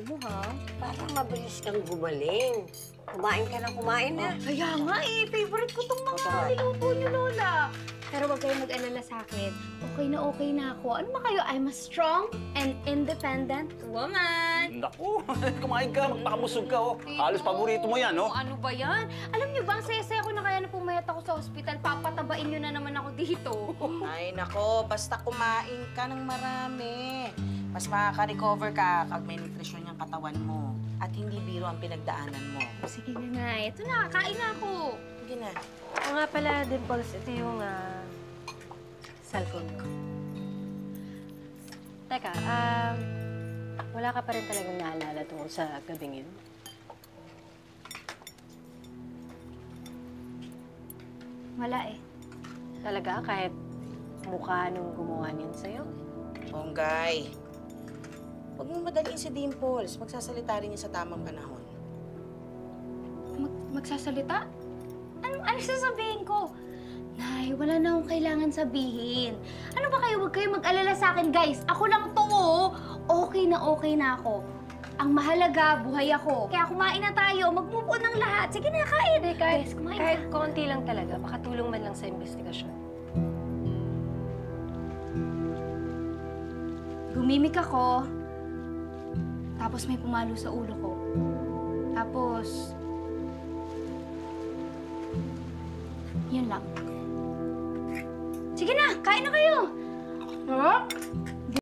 mo, ha? Parang mabilis kang gumaling. Kumain ka na, kumain na. Kaya nga eh, favorite ko tong mga niluto niyo, Lola. Pero wag kayong mag-alala sa akin. Okay na ako. Ano ba kayo? I'm a strong and independent woman. Naku, kumain ka, magpakabusog ka, oh. Halos paborito mo yan, oh. Ano ba yan? Alam niyo ba, ang saya-saya ko na kaya na pumayat ako sa ospital. Papatabain niyo na naman ako dito. Ay, nako, basta kumain ka ng marami. Mas makaka-recover ka kapag may nutrisyon yung katawan mo. At hindi biro ang pinagdaanan mo. Sige na nga. Ito na, kain na ako. Sige na. Oo nga pala, Dimples, ito yung cellphone ko. Teka, wala ka pa rin talagang naalala tungkol sa gabing yun? Wala eh. Talaga, kahit mukha nung gumawa niyan sa'yo? Ponggay, huwag mong madaliin si Dimples. Magsasalita rin niya sa tamang panahon. Magsasalita? Ano sasabihin ko? Nay, wala na akong kailangan sabihin. Ano ba kayo? Huwag kayo mag-alala sa akin, guys. Ako lang to, oh. Okay na ako. Ang mahalaga, buhay ako. Kaya kumain na tayo. Mag-move on ng lahat. Sige na, kain. Guys, kumain kahit na. konti lang talaga, makatulong man lang sa investigasyon. Gumimik ako. Tapos may pumalo sa ulo ko. Tapos... yun lang. Sige na, kain na kayo! Huh?